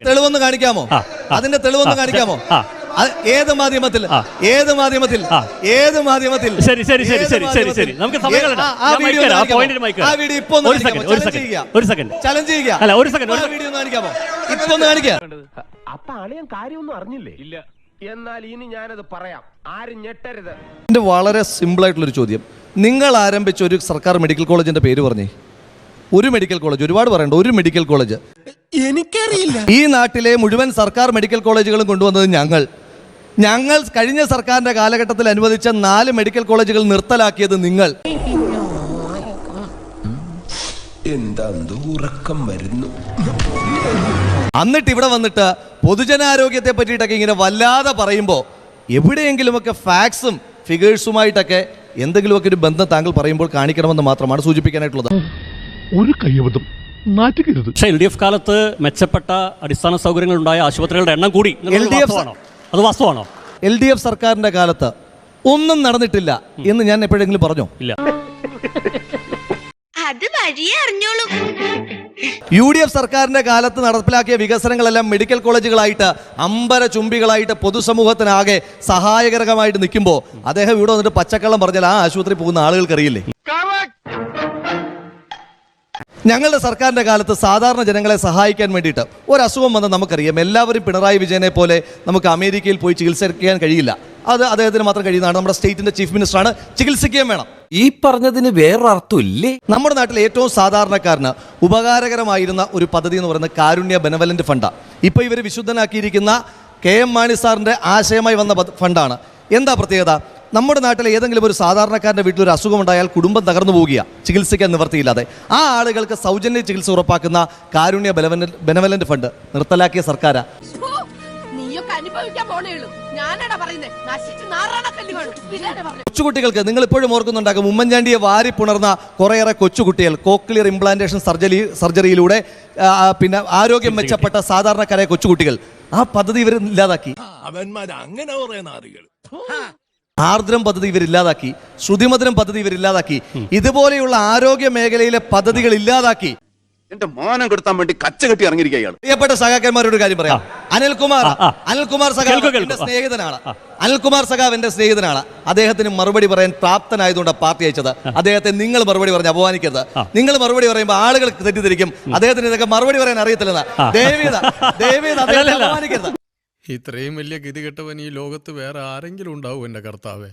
തെളിവൊന്ന് കാണിക്കാമോ? അതിന്റെ തെളിവൊന്ന് കാണിക്കാമോ? ഏത് മാധ്യമത്തിൽ? ഏത് മാധ്യമത്തിൽ? ഏത് മാധ്യമത്തിൽ? ശരി ശരി ശരി ശരി ശരി ശരി നമുക്ക് സമയങ്ങളുണ്ട്. ആ വീഡിയോ ഇപ്പൊ ചലഞ്ച് ചെയ്യുക. അല്ല ഒരു സെക്കൻഡ് വീഡിയോ ഒന്ന് കാണിക്കാമോ? ഇപ്പൊ ഒന്ന് കാണിക്കുക. അപ്പൊ അളിയൻ കാര്യമൊന്നും അറിഞ്ഞില്ലേ? ഇല്ല. എന്നാൽ ഇനി ഞാനത് പറയാം, ആരും ഞെട്ടരുത്. എന്റെ വളരെ സിമ്പിൾ ആയിട്ടുള്ളൊരു ചോദ്യം, നിങ്ങൾ ആരംഭിച്ച ഒരു സർക്കാർ മെഡിക്കൽ കോളേജിന്റെ പേര് പറഞ്ഞേ. ഒരു മെഡിക്കൽ കോളേജ്, ഒരുപാട് പറയണ്ട, ഒരു മെഡിക്കൽ കോളേജ്. എനിക്കറിയില്ല. ഈ നാട്ടിലെ മുഴുവൻ സർക്കാർ മെഡിക്കൽ കോളേജുകളും കൊണ്ടുവന്നത് ഞങ്ങൾ കഴിഞ്ഞ സർക്കാരിന്റെ കാലഘട്ടത്തിൽ അനുവദിച്ച 4 മെഡിക്കൽ കോളേജുകൾ നിർത്തലാക്കിയത് നിങ്ങൾ. എന്താ ഉറക്കം വരുന്നു. എന്നിട്ട് ഇവിടെ വന്നിട്ട് പൊതുജനാരോഗ്യത്തെ പറ്റിയിട്ടൊക്കെ ഇങ്ങനെ വല്ലാതെ പറയുമ്പോൾ എവിടെയെങ്കിലുമൊക്കെ ഫാക്ട്സും ഫിഗേഴ്സുമായിട്ടൊക്കെ എന്തെങ്കിലുമൊക്കെ ഒരു ബന്ധം താങ്കൾ പറയുമ്പോൾ കാണിക്കണമെന്ന് മാത്രമാണ് സൂചിപ്പിക്കാനായിട്ടുള്ളത്. ഒരു കൈവതം നാറ്റുകരുത്. പക്ഷേ LDF കാലത്ത് മെച്ചപ്പെട്ട അടിസ്ഥാന സൗകര്യങ്ങൾ ഉണ്ടായ ആശുപത്രികളുടെ എണ്ണം കൂടി. അത് വാസ്തവമാണോ? LDF സർക്കാരിന്റെ കാലത്ത് ഒന്നും നടന്നിട്ടില്ല എന്ന് ഞാൻ എപ്പോഴെങ്കിലും പറഞ്ഞോ? ഇല്ല. UDF സർക്കാരിന്റെ കാലത്ത് നടപ്പിലാക്കിയ വികസനങ്ങളെല്ലാം മെഡിക്കൽ കോളേജുകളായിട്ട് അമ്പര ചുംബികളായിട്ട് പൊതുസമൂഹത്തിനാകെ സഹായകരമായിട്ട് നിൽക്കുമ്പോൾ അദ്ദേഹം ഇവിടെ വന്നിട്ട് പച്ചക്കള്ളം പറഞ്ഞാൽ ആ ആശുപത്രി പോകുന്ന ആളുകൾക്കറിയില്ലേ? ഞങ്ങളുടെ സർക്കാരിന്റെ കാലത്ത് സാധാരണ ജനങ്ങളെ സഹായിക്കാൻ വേണ്ടിയിട്ട് ഒരു അസുഖം വന്ന് നമുക്കറിയാം, എല്ലാവരും പിണറായി വിജയനെ പോലെ നമുക്ക് അമേരിക്കയിൽ പോയി ചികിത്സിക്കാൻ കഴിയില്ല. അത് അദ്ദേഹത്തിന് മാത്രം കഴിയുന്നതാണ്. നമ്മുടെ സ്റ്റേറ്റിന്റെ ചീഫ് മിനിസ്റ്ററാണ്, ചികിത്സിക്കുകയും വേണം. ഈ പറഞ്ഞതിന് വേറൊരർത്ഥം ഇല്ലേ? നമ്മുടെ നാട്ടിൽ ഏറ്റവും സാധാരണക്കാരന് ഉപകാരകരമായിരുന്ന ഒരു പദ്ധതി എന്ന് പറയുന്നത് കാരുണ്യ ബെനവലന്റ് ഫണ്ടാണ്. ഇപ്പോൾ ഇവർ വിശുദ്ധനാക്കിയിരിക്കുന്ന KM മാണി സാറിന്റെ ആശയമായി വന്ന ഫണ്ടാണ്. എന്താ പ്രത്യേകത? നമ്മുടെ നാട്ടിലെ ഏതെങ്കിലും ഒരു സാധാരണക്കാരൻ്റെ വീട്ടിലൊരു അസുഖമുണ്ടായാൽ കുടുംബം തകർന്നു പോവുക, ചികിത്സിക്കാൻ നിവർത്തിയില്ലാതെ. ആ ആളുകൾക്ക് സൗജന്യ ചികിത്സ ഉറപ്പാക്കുന്ന കാരുണ്യ ബെനവലന്റ് ഫണ്ട് നിർത്തലാക്കിയ സർക്കാരാ. കൊച്ചുകുട്ടികൾക്ക് നിങ്ങൾ ഇപ്പോഴും ഓർക്കുന്നുണ്ടാകും, ഉമ്മൻചാണ്ടിയെ വാരി പുണർന്ന കുറേയേറെ കൊച്ചുകുട്ടികൾ കോക്ലിയർ ഇംപ്ലാന്റേഷൻ സർജറിയിലൂടെ പിന്നെ ആരോഗ്യം മെച്ചപ്പെട്ട സാധാരണക്കാരായ കൊച്ചുകുട്ടികൾ. ആ പദ്ധതി ഇവർ ഇല്ലാതാക്കി. ആർദ്രം പദ്ധതി ഇവരില്ലാതാക്കി, ശ്രുതിമധുരം പദ്ധതി ഇവരില്ലാതാക്കി. ഇതുപോലെയുള്ള ആരോഗ്യ മേഖലയിലെ പദ്ധതികൾ ഇല്ലാതാക്കി. എന്റെ മാനം കെടുത്താൻ വേണ്ടി കച്ചകെട്ടി ഇറങ്ങിയിരിക്കുകയാണ്. പ്രിയപ്പെട്ട സഖാക്കന്മാരോട് കാര്യം പറയാം. അനിൽകുമാർ സഖാവ് എന്റെ സ്നേഹിതനാണ്. അനിൽകുമാർ സഖാവ് എന്റെ സ്നേഹിതനാണ്. അദ്ദേഹത്തിന് മറുപടി പറയാൻ പ്രാപ്തനായതുകൊണ്ടാണ് പാർട്ടി അയച്ചത്. അദ്ദേഹത്തെ നിങ്ങൾ മറുപടി പറഞ്ഞ് അപമാനിക്കരുത്. നിങ്ങൾ മറുപടി പറയുമ്പോൾ ആളുകൾ തെറ്റിദ്ധരിക്കും അദ്ദേഹത്തിന് ഇതൊക്കെ മറുപടി പറയാൻ അറിയത്തില്ലെന്ന്. ദയവേത് അദ്ദേഹത്തെ അപമാനിക്കരുത്. ഇത്രയും വലിയ ഗതികെട്ടവൻ ഈ ലോകത്ത് വേറെ ആരെങ്കിലും ഉണ്ടാവും എന്റെ കർത്താവേ.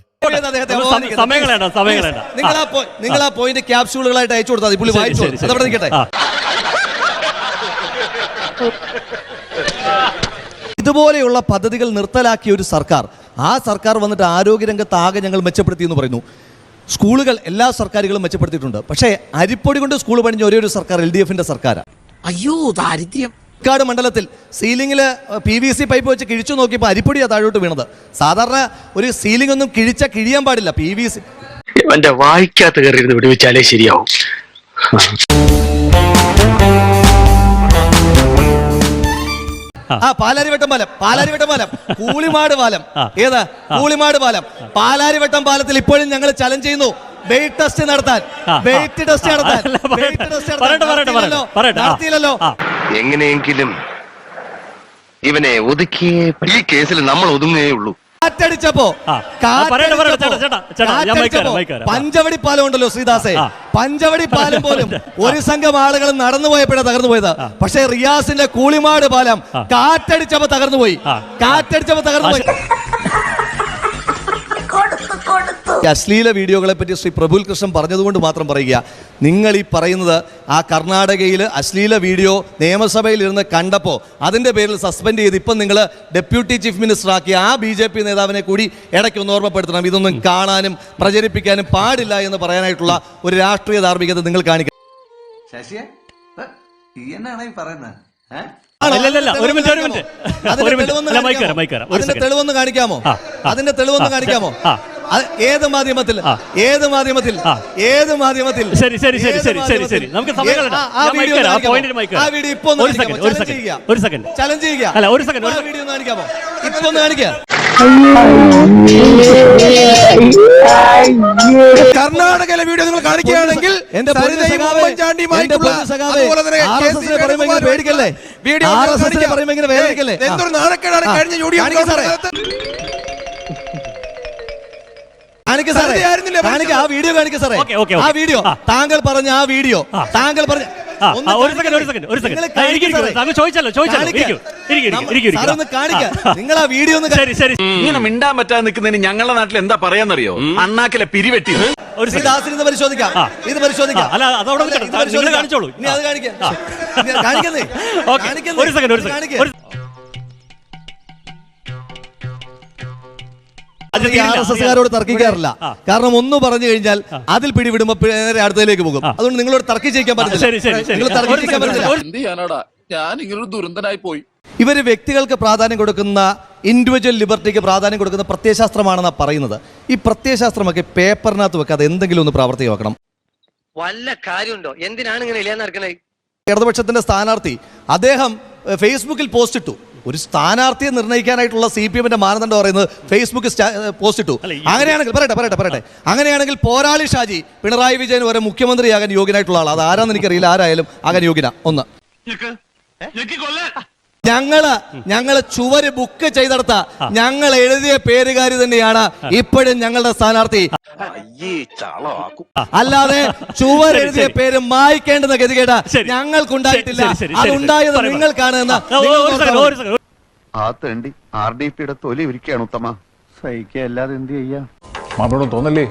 നിങ്ങൾ ആ പോയിന്റ് ക്യാപ്സ്യൂളുകളായിട്ട് അയച്ചു കൊടുത്താൽ പുള്ളി വായിച്ചു. അതവിടെ നിൽക്കട്ടെ. ഇതുപോലെയുള്ള പദ്ധതികൾ നിർത്തലാക്കിയ ഒരു സർക്കാർ, ആ സർക്കാർ വന്നിട്ട് ആരോഗ്യരംഗത്ത് ആകെ ഞങ്ങൾ മെച്ചപ്പെടുത്തി എന്ന് പറയുന്നു. സ്കൂളുകൾ എല്ലാ സർക്കാരുകളും മെച്ചപ്പെടുത്തിയിട്ടുണ്ട്. പക്ഷേ അരിപ്പൊടി കൊണ്ട് സ്കൂൾ പണിഞ്ഞ ഒരേ ഒരു സർക്കാർ LDFന്റെ സർക്കാരാണ്. അയ്യോ ദാരിദ്ര്യം. ക്കാട് മണ്ഡലത്തിൽ സീലിംഗിൽ PVC പൈപ്പ് വെച്ച് കിഴിച്ചു നോക്കിയപ്പോൾ അരിപ്പൊടിയാണ് താഴോട്ട് വീണത്. സാധാരണ ഒരു സീലിംഗ് ഒന്നും കിഴിയാൻ പാടില്ല. PVC എന്റെ വായിക്കാത്ത കയറി വിടുവിച്ചാലേ ശരിയാവും. പാലാരിവട്ടം പാലം കൂളിമാട് പാലം. ഏതാ കൂളിമാട് പാലം? പാലാരിവട്ടം പാലത്തിൽ ഇപ്പോഴും ഞങ്ങൾ ചലഞ്ച് ചെയ്യുന്നു വെയിറ്റ് ടെസ്റ്റ് നടത്താൻ. നടത്തിയില്ലല്ലോ. എങ്ങനെയെങ്കിലും ഇവനെ ഒതുക്കിയേ ഈ കേസിൽ നമ്മൾ ഒതുങ്ങേ ഉള്ളൂ. കാറ്റടിച്ചപ്പോ പഞ്ചവടി പാലം ഉണ്ടല്ലോ ശ്രീദാസേ, പഞ്ചവടി പാലം പോലും ഒരു സംഘം ആളുകൾ നടന്നുപോയപ്പോഴാണ് തകർന്നുപോയത്. പക്ഷേ റിയാസിന്റെ കൂളിമാട് പാലം കാറ്റടിച്ചപ്പോ തകർന്നുപോയി. അശ്ലീല വീഡിയോകളെ പറ്റി ശ്രീ പ്രഫുൽ കൃഷ്ണൻ പറഞ്ഞതുകൊണ്ട് മാത്രം പറയുക. നിങ്ങൾ ഈ പറയുന്നത് ആ കർണാടകയിൽ അശ്ലീല വീഡിയോ നിയമസഭയിൽ ഇരുന്ന് കണ്ടപ്പോൾ അതിൻ്റെ പേരിൽ സസ്പെൻഡ് ചെയ്ത് ഇപ്പം നിങ്ങൾ ഡെപ്യൂട്ടി ചീഫ് മിനിസ്റ്റർ ആക്കിയ ആ BJP നേതാവിനെ കൂടി ഇടയ്ക്കൊന്ന് ഓർമ്മപ്പെടുത്തണം. ഇതൊന്നും കാണാനും പ്രചരിപ്പിക്കാനും പാടില്ല എന്ന് പറയാനായിട്ടുള്ള ഒരു രാഷ്ട്രീയ ധാർമ്മികത നിങ്ങൾ കാണിക്കണം. അതിന്റെ തെളിവൊന്ന് കാണിക്കാമോ? ഏത് മാധ്യമത്തിൽ? ശരി ശരി ശരി ശരി ശരി ശരി നമുക്ക് സമയങ്ങളുണ്ട്. ആ വീഡിയോ ഇപ്പൊ ചലഞ്ച് ചെയ്യുക. അല്ല ഒരു സെക്കൻഡ് വീഡിയോ ഒന്ന് കാണിക്കാമോ? ഇപ്പൊ ഒന്ന് കാണിക്കുക. കർണാടകയിലെ വീഡിയോ നിങ്ങൾ കാണിക്കുകയാണെങ്കിൽ എന്റെ സരിതയും ഉമ്മൻചാണ്ടിയുമായിട്ടുള്ള അതുപോലെ തന്നെ KC പേടിക്കല്ലേ വീഡിയോ പറയുമ്പോ ഇങ്ങനെ വേദനിക്കല്ലേ എന്തൊരു നാണക്കേടാണ് കഴിഞ്ഞ ആ വീഡിയോ കാണിക്ക സാറേ ഓക്കേ, ഓക്കേ, ആ ഓക്കേ. വീഡിയോ താങ്കൾ പറഞ്ഞ ആ വീഡിയോ താങ്കൾ പറഞ്ഞ ഒരു സെക്കൻഡ് താങ്കൾ ചോദിച്ചല്ലോ സാറേ ഒന്ന് കാണിക്കാം നിങ്ങൾ ആ വീഡിയോ ഒന്ന് ശരി ശരി ഇങ്ങനെ മിണ്ടാൻ പറ്റാതെ നിൽക്കുന്നതിന് ഞങ്ങളുടെ നാട്ടിൽ എന്താ പറയാന്നറിയോ അണ്ണാക്കിലെ പിരിവെട്ടി ഒരു ഇത് ആശ്രിത പരിശോധിക്കാം ഇത് പരിശോധിക്കാം അല്ല അതവിടെ ഇത് നിങ്ങൾ കാണിച്ചോളൂ ഇനി അത് കാണിക്കാം കാണിക്കുന്നേ ഓക്കേ, ഒരു സെക്കൻഡ് RSSകാരോട് തർക്കിക്കാറില്ല കാരണം ഒന്ന് പറഞ്ഞു കഴിഞ്ഞാൽ അതിൽ പിടിവിടുമ്പോ നേരെ അടുത്തതിലേക്ക് പോകും അതുകൊണ്ട് നിങ്ങളോട് തർക്കിച്ചേക്കാൻ ശരി, ശരി, ശരി. നിങ്ങൾ തർക്കിക്കാൻ പറ്റില്ല എന്ത് ചെയ്യാനാടാ ഞാൻ ഇങ്ങനൊരു ദുരന്തനായി പോയി ഇവര് വ്യക്തികൾക്ക് പ്രാധാന്യം കൊടുക്കുന്ന ഇൻഡിവിജ്വൽ ലിബർട്ടിക്ക് പ്രാധാന്യം കൊടുക്കുന്ന പ്രത്യയശാസ്ത്രമാണെന്നാണ് പറയുന്നത് ഈ പ്രത്യയശാസ്ത്രമൊക്കെ പേപ്പറിനകത്ത് വെക്കാതെ എന്തെങ്കിലും ഒന്ന് പ്രാവർത്തികമാക്കണം വല്ല കാര്യമുണ്ടോ എന്തിനാണ് ഇങ്ങനെ ഇല്ലാന്ന് നടക്കണേ ഇടതുപക്ഷത്തിന്റെ സ്ഥാനാർത്ഥി അദ്ദേഹം ഫേസ്ബുക്കിൽ പോസ്റ്റ് ഇട്ടു ഒരു സ്ഥാനാർത്ഥിയെ നിർണ്ണയിക്കാനായിട്ടുള്ള CPM-ന്റെ മാനദണ്ഡം പറയുന്നത് ഫേസ്ബുക്ക് പോസ്റ്റ് ഇട്ടു അങ്ങനെയാണെങ്കിൽ പറയട്ടെ അങ്ങനെയാണെങ്കിൽ പോരാളി ഷാജി പിണറായി വിജയൻ വരെ മുഖ്യമന്ത്രിയാകാൻ യോഗ്യനായിട്ടുള്ള ആൾ അത് ആരാന്ന് എനിക്കറിയില്ല ആരായാലും ആകാൻ യോഗ്യന ഒന്ന് ഞങ്ങള് ചുവര് ബുക്ക് ചെയ്തെടുത്ത ഞങ്ങൾ എഴുതിയ പേരുകാരി തന്നെയാണ് ഇപ്പോഴും ഞങ്ങളുടെ സ്ഥാനാർത്ഥി അല്ലാതെ ചുവർ എഴുതിയ പേര് മായ്ക്കേണ്ടുന്ന ഗതികേട് ഞങ്ങൾക്കുണ്ടായിട്ടില്ല അതുണ്ടായത് നിങ്ങൾക്കാണ് എന്ന് ആ തേണ്ടി RDPയുടെ തൊലി ഇരിക്കുകയാണ് ഉത്തമ സഹിക്കുക അല്ലാതെ എന്ത് ചെയ്യാ മാമനോട് തോന്നല്ലേ